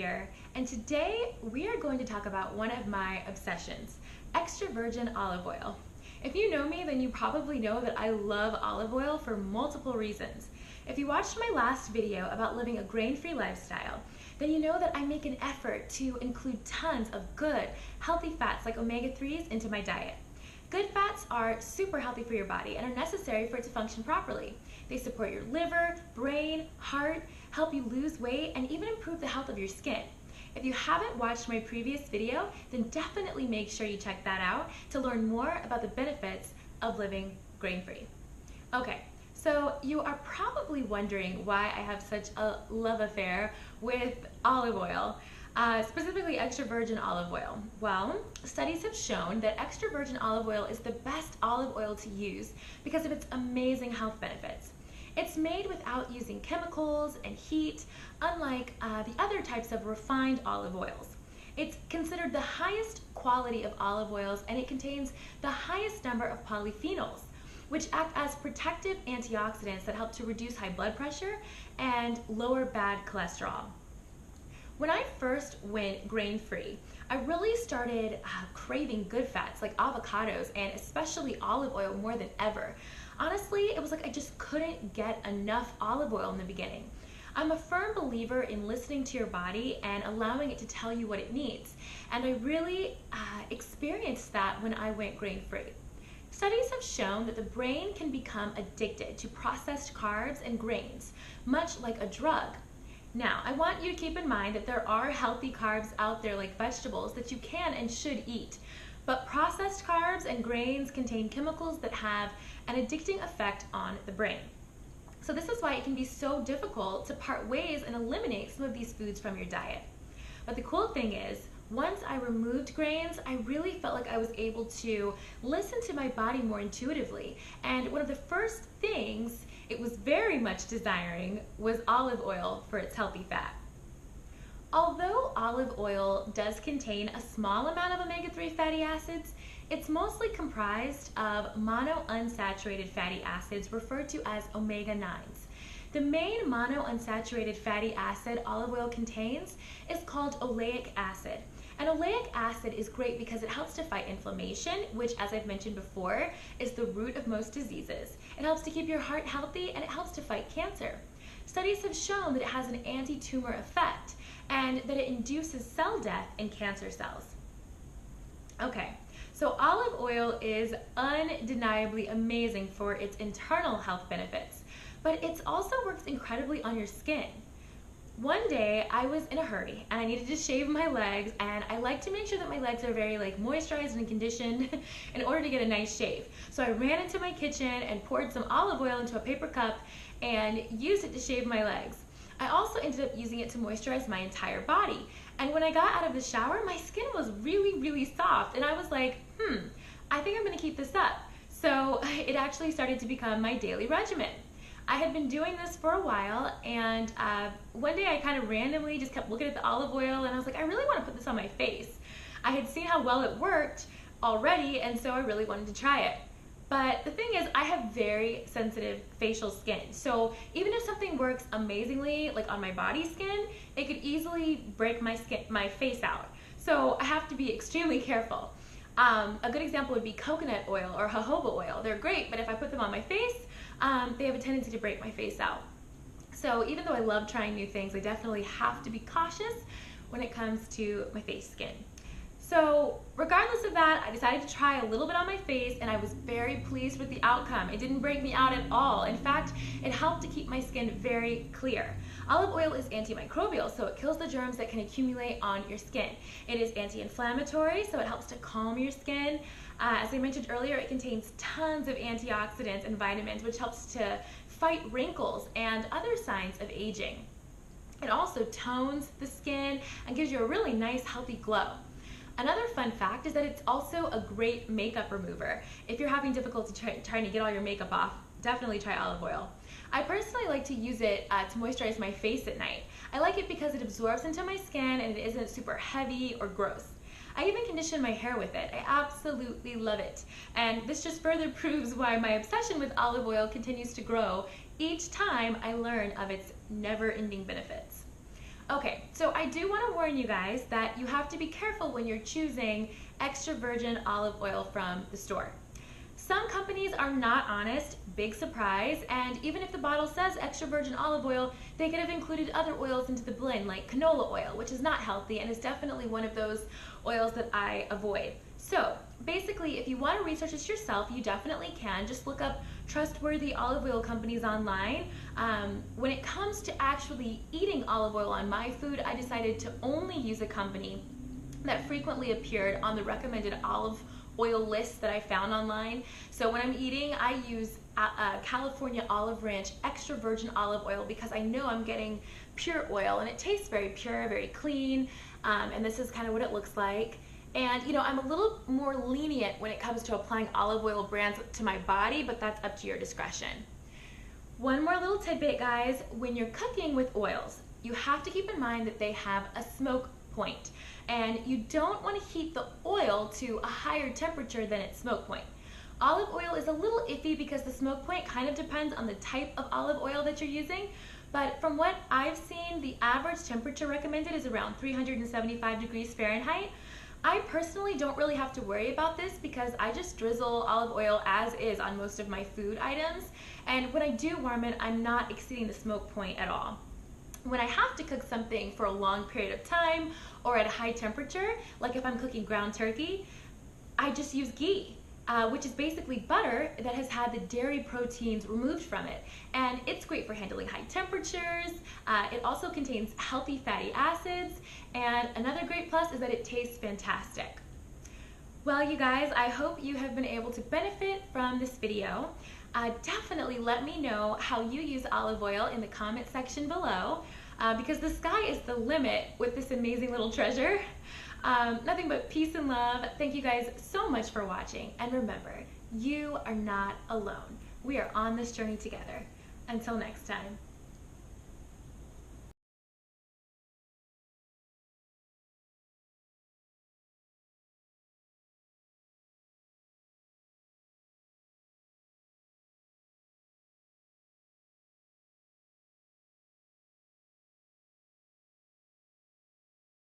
here, and today we are going to talk about one of my obsessions, extra virgin olive oil. If you know me, then you probably know that I love olive oil for multiple reasons. If you watched my last video about living a grain-free lifestyle, then you know that I make an effort to include tons of good, healthy fats like omega-3s into my diet. Good fats are super healthy for your body and are necessary for it to function properly. They support your liver, brain, heart, help you lose weight, and even improve the health of your skin. If you haven't watched my previous video, then definitely make sure you check that out to learn more about the benefits of living grain-free. Okay, so you are probably wondering why I have such a love affair with olive oil. Specifically extra virgin olive oil. Well, studies have shown that extra virgin olive oil is the best olive oil to use because of its amazing health benefits. It's made without using chemicals and heat, unlike the other types of refined olive oils. It's considered the highest quality of olive oils, and it contains the highest number of polyphenols, which act as protective antioxidants that help to reduce high blood pressure and lower bad cholesterol. When I first went grain-free, I really started craving good fats like avocados and especially olive oil more than ever. Honestly, it was like I just couldn't get enough olive oil in the beginning. I'm a firm believer in listening to your body and allowing it to tell you what it needs, and I really experienced that when I went grain-free. Studies have shown that the brain can become addicted to processed carbs and grains, much like a drug. Now, I want you to keep in mind that there are healthy carbs out there like vegetables that you can and should eat, but processed carbs and grains contain chemicals that have an addicting effect on the brain. So this is why it can be so difficult to part ways and eliminate some of these foods from your diet. But the cool thing is, once I removed grains, I really felt like I was able to listen to my body more intuitively. And one of the first things it was very much desiring was olive oil for its healthy fat. Although olive oil does contain a small amount of omega-3 fatty acids, it's mostly comprised of monounsaturated fatty acids referred to as omega-9s. The main monounsaturated fatty acid olive oil contains is called oleic acid. And oleic acid is great because it helps to fight inflammation, which, as I've mentioned before, is the root of most diseases. It helps to keep your heart healthy, and it helps to fight cancer. Studies have shown that it has an anti-tumor effect and that it induces cell death in cancer cells. Okay, so olive oil is undeniably amazing for its internal health benefits, but it also works incredibly on your skin. One day I was in a hurry and I needed to shave my legs, and I like to make sure that my legs are very moisturized and conditioned in order to get a nice shave. So I ran into my kitchen and poured some olive oil into a paper cup and used it to shave my legs. I also ended up using it to moisturize my entire body. And when I got out of the shower, my skin was really soft, and I was like, I think I'm gonna keep this up. So it actually started to become my daily regimen. I had been doing this for a while, and one day I kind of randomly just kept looking at the olive oil, and I was like, I really want to put this on my face. I had seen how well it worked already, and so I really wanted to try it. But the thing is, I have very sensitive facial skin, so even if something works amazingly, like on my body skin, it could easily break my face out. So I have to be extremely careful. A good example would be coconut oil or jojoba oil. They're great, but if I put them on my face, they have a tendency to break my face out. So even though I love trying new things, I definitely have to be cautious when it comes to my face skin. So regardless of that, I decided to try a little bit on my face, and I was very pleased with the outcome. It didn't break me out at all. In fact, it helped to keep my skin very clear. Olive oil is antimicrobial, so it kills the germs that can accumulate on your skin. It is anti-inflammatory, so it helps to calm your skin. As I mentioned earlier, it contains tons of antioxidants and vitamins, which helps to fight wrinkles and other signs of aging. It also tones the skin and gives you a really nice, healthy glow. Another fun fact is that it's also a great makeup remover. If you're having difficulty trying to get all your makeup off, definitely try olive oil. I personally like to use it to moisturize my face at night. I like it because it absorbs into my skin and it isn't super heavy or gross. I even condition my hair with it. I absolutely love it. And this just further proves why my obsession with olive oil continues to grow each time I learn of its never-ending benefits. Okay, so I do want to warn you guys that you have to be careful when you're choosing extra virgin olive oil from the store. Some companies are not honest, big surprise, and even if the bottle says extra virgin olive oil, they could have included other oils into the blend like canola oil, which is not healthy and is definitely one of those oils that I avoid. So basically, if you want to research this yourself, you definitely can. Just look up trustworthy olive oil companies online. When it comes to actually eating olive oil on my food, I decided to only use a company that frequently appeared on the recommended olive oil list that I found online. So when I'm eating, I use California Olive Ranch extra virgin olive oil because I know I'm getting pure oil and it tastes very pure, very clean, and this is kind of what it looks like. And you know, I'm a little more lenient when it comes to applying olive oil brands to my body, but that's up to your discretion. One more little tidbit, guys. When you're cooking with oils, you have to keep in mind that they have a smoke point, and you don't want to heat the oil to a higher temperature than its smoke point. Olive oil is a little iffy because the smoke point kind of depends on the type of olive oil that you're using, but from what I've seen, the average temperature recommended is around 375 degrees Fahrenheit. I personally don't really have to worry about this because I just drizzle olive oil as is on most of my food items, and when I do warm it, I'm not exceeding the smoke point at all. When I have to cook something for a long period of time or at a high temperature, like if I'm cooking ground turkey, I just use ghee, which is basically butter that has had the dairy proteins removed from it. And it's great for handling high temperatures. It also contains healthy fatty acids. And another great plus is that it tastes fantastic. Well, you guys, I hope you have been able to benefit from this video. Definitely let me know how you use olive oil in the comment section below, because the sky is the limit with this amazing little treasure. Nothing but peace and love. Thank you guys so much for watching. And remember, you are not alone. We are on this journey together. Until next time.